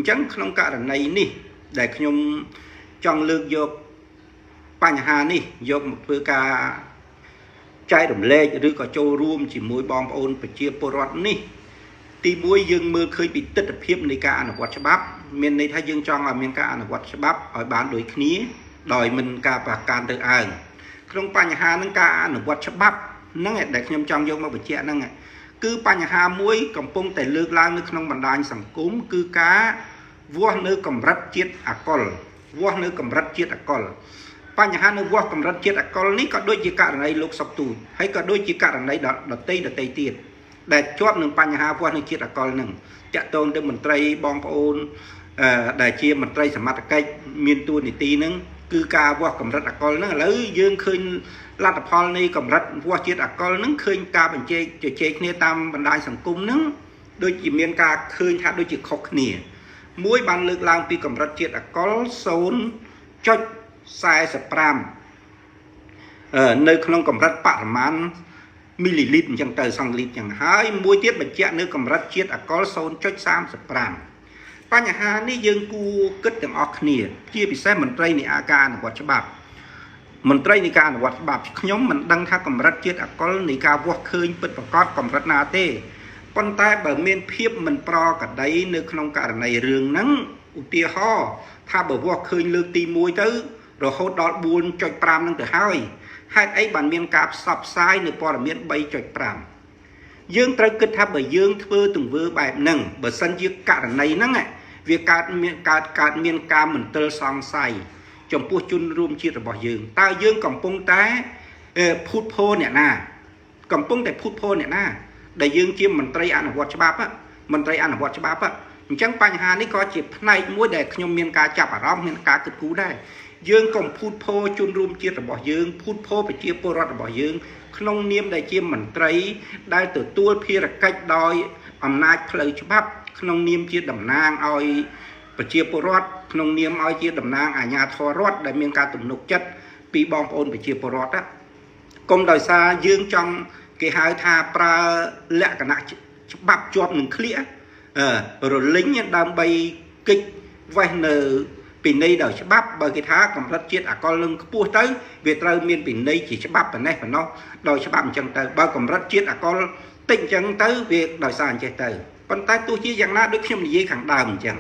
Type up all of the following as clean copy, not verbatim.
chẳng không cả là này nè để nhung trong lương vô bánh hà nè vô một bữa ca trái đồng lêឬក៏ចូលរួមជាមួយបងប្អូនប្រជាពលរដ្ឋនេះទីមួយយើងមើលឃើញពីទស្សនវិជ្ជានៃការអនុវត្តច្បាប់មានន័យថាយើងចង់ឲ្យមានការអនុវត្តច្បាប់ឲ្យបានដូចគ្នាដោយមិនការប្រកាន់ទៅអើងក្នុងបញ្ហានឹងការអនុវត្តច្បាប់ហ្នឹងដែលខ្ញុំចង់យកមកបញ្ជាក់ហ្នឹងគឺបញ្ហាមួយកំពុងតែលើកឡើងនៅក្នុងបណ្ដាញសង្គមគឺការវាស់នៅកម្រិតជាតិអាល់កុលវាស់នៅកម្រិតជាតិអាល់កុលបញ្ហានៅវាស់កម្រិតជាតិអាល់កុលនេះក៏ដូចជាករណីលោកសុកទូចហើយក៏ដូចជាករណីដតីទៀតដែលជាប់នឹងបញ្ហាវាស់នៅជាតិអាល់កុលហ្នឹងតាក់ទងទៅមន្ត្រីបងប្អូនដែលជាមន្ត្រីសមត្ថកិច្ចមានតួនាទីហ្នឹងគឺការវាស់កម្រិតអាល់កុលហ្នឹងឥឡូវយើងឃើញលទ្ធផលនៃកម្រិតវាស់ជាតិអាល់កុលហ្នឹងឃើញការបញ្ចេញជជែកគ្នាតាមបណ្ដាញសង្គមហ្នឹងដូចជាមានការឃើញថាដូចជាខុសគ្នាមួយបានលើកឡើងពីកម្រិតជាតិអាល់កុល 0.45 នៅក្នុងកម្រិតបរិមាណមីលីលីត្រអញ្ចឹងទៅសង់លីត្រអញ្ចឹងហើយមួយទៀតបញ្ជាក់នៅកម្រិតជាតិអាល់កុល 0.35 បញ្ហានេះយើងគួរគិតទាំងអស់គ្នាជាពិសេសមន្ត្រីនៃការអនុវត្តច្បាប់មន្ត្រីនៃការអនុវត្តច្បាប់ខ្ញុំមិនដឹងថាកម្រិតជាតិអាល់កុលនៃការវាស់ឃើញពិតប្រាកដកម្រិតណាទេប៉ុន្តែបើមានភាពមិនប្រក្រតីនៅក្នុងករណីរឿងហ្នឹងឧទាហរណ៍ថាបើវាស់ឃើញលើកទី1ទៅរហូតដល់ 4.5 ហ្នឹងទៅហើយហេតុអីបានមានការផ្សព្វផ្សាយនៅព័ត៌មាន 3.5 យើងត្រូវគិតថាបើយើងធ្វើទង្វើបែបហ្នឹងបើសិនជាករណីហ្នឹងវាកើតមានការមន្ទិលសង្ស័យចំពោះជនរួមជាតិរបស់យើងតើយើងកំពុងតែភូតភរអ្នកណាកំពុងតែភូតភរអ្នកណាដែលយើងជាមន្ត្រីអនុវត្តច្បាប់មន្ត្រីអនុវត្តច្បាប់អញ្ចឹងបញ្ហានេះក៏ជាផ្នែកមួយដែលខ្ញុំមានការចាប់អារម្មណ៍មានការគិតគូរដែរយើងកុំភូតភរជនរួមជាតិរបស់យើងភូតភរប្រជាពលរដ្ឋរបស់យើងក្នុងនាមដែលជាមន្ត្រីដែលទទួលភារកិច្ចដោយអំណាចផ្លូវច្បាប់ក្នុងនាមជាតំណាងឲ្យប្រជាពលរដ្ឋក្នុងនាមឲ្យជាតំណាងអាជ្ញាធររដ្ឋដែលមានការទំនុកចិត្តពីបងប្អូនប្រជាពលរដ្ឋកុំដោយសារយើងចង់គេហៅថាប្រើលក្ខណៈច្បាប់ជាប់នឹងឃ្លៀករលិញដើម្បីកិច្ចវេះនៅពីនៃដោយច្បាប់បើគេថាកម្រិតជាតិអាល់កុលនឹងខ្ពស់ទៅវាត្រូវមានពីនៃជាច្បាប់ប៉ុណ្ណេះប៉ុណ្ណោះដោយច្បាប់អញ្ចឹងទៅបើកម្រិតជាតិអាល់កុលតិចអញ្ចឹងទៅវាដោយសារអញ្ចេះទៅប៉ុន្តែទោះជាយ៉ាងណាដូចខ្ញុំនិយាយខាងដើមអញ្ចឹង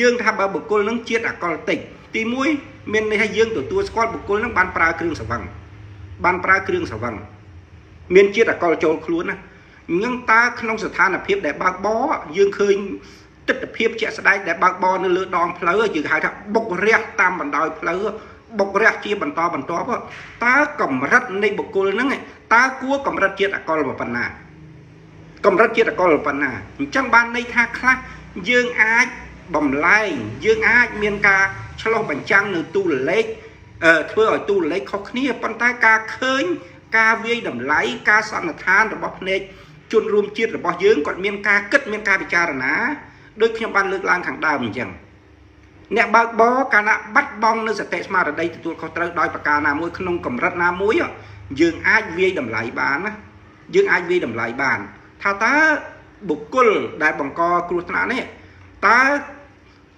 យើងថាបើបុគ្គលនឹងជាតិអាល់កុលតិចទី1មានន័យថាយើងទទួលស្គាល់បុគ្គលនឹងបានប្រើគ្រឿងស្រវឹងមានជាតិអាល់កុលចូលខ្លួនណាអញ្ចឹងតើក្នុងស្ថានភាពដែលបើកបរយើងឃើញទស្សនវិជ្ជាជាក់ស្ដែងដែលបើកបរនៅលើដងផ្លូវយើងហៅថាបុករះតាមបណ្ដោយផ្លូវបុករះជាបន្តបន្ទាប់តើកម្រិតនៃបុគ្គលហ្នឹងតើគួរកម្រិតជាតិអាល់កុលប៉ុណ្ណាកម្រិតជាតិអាល់កុលប៉ុណ្ណាអញ្ចឹងបានន័យថាខ្លះយើងអាចបំលែងយើងអាចមានការឆ្លោះបញ្ចាំងនៅទូរលេខធ្វើឲ្យទូរលេខខុសគ្នាប៉ុន្តែការឃើញការវាយតម្លៃការសន្និដ្ឋានរបស់ភ្នែកជនរួមជាតិរបស់យើងគាត់មានការគិតមានការពិចារណាដូចខ្ញុំបានលើកឡើងខាងដើមអញ្ចឹងអ្នកបើកបរកាលណាបាត់បង់នៅសតិស្មារតីទទួលខុសត្រូវដោយប្រការណាមួយក្នុងកម្រិតណាមួយយើងអាចវាយតម្លៃបានណាយើងអាចវាយតម្លៃបានថាតើបុគ្គលដែលបង្កគ្រោះថ្នាក់នេះតើ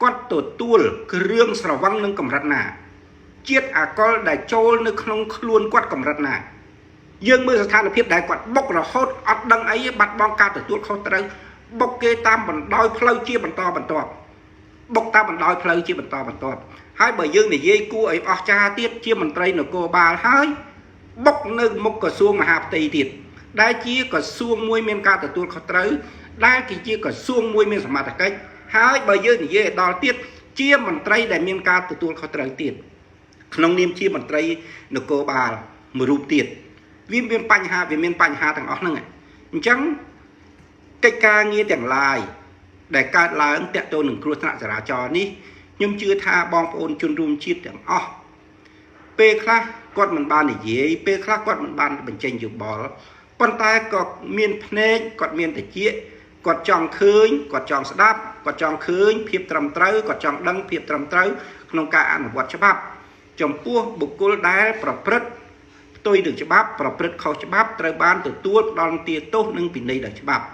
គាត់ទទួលគ្រឿងស្រវឹងនឹងកម្រិតណាជាតិអាល់កុលដែលចូលនៅក្នុងខ្លួនគាត់កម្រិតណាយើងមើលស្ថានភាពដែលគាត់បុករហូតអត់ដឹងអីបាត់បង់ការទទួលខុសត្រូវបុកគេតាមបណ្ដោយផ្លូវជាបន្តបន្ទាប់ហើយបើយើងនិយាយគួរឲ្យអស្ចារ្យទៀតជាមន្ត្រីនគរបាលហើយបុកនៅមុខក្រសួងមហាផ្ទៃទៀតដែលជាក្រសួងមួយមានការទទួលខុសត្រូវដែលជាក្រសួងមួយមានសមត្ថកិច្ចហើយបើយើងនិយាយដល់ទៀតជាមន្ត្រីដែលមានការទទួលខុសត្រូវទៀតក្នុងនាមជាមន្ត្រីនគរបាលមួយរូបទៀតវាមានបញ្ហាទាំងអស់ហ្នឹងអញ្ចឹងកិច្ចការងារទាំងឡាយដែលកើតឡើងតាក់ទងនឹងគ្រោះថ្នាក់ចរាចរណ៍នេះខ្ញុំជឿថាបងប្អូនជនរួមជាតិទាំងអស់ពេលខ្លះគាត់មិនបាននិយាយពេលខ្លះគាត់មិនបានបញ្ចេញយោបល់ប៉ុន្តែក៏មានភ្នែកគាត់មានតិចគាត់ចង់ឃើញគាត់ចង់ស្ដាប់គាត់ចង់ឃើញភាពត្រឹមត្រូវគាត់ចង់ដឹងភាពត្រឹមត្រូវក្នុងការអនុវត្តច្បាប់ចំពោះបុគ្គលដែលប្រព្រឹត្តផ្ទុយនឹងច្បាប់ប្រព្រឹត្តខុសច្បាប់ត្រូវបានទទួលផ្ដន្ទាទោសនិងពិន័យដោយច្បាប់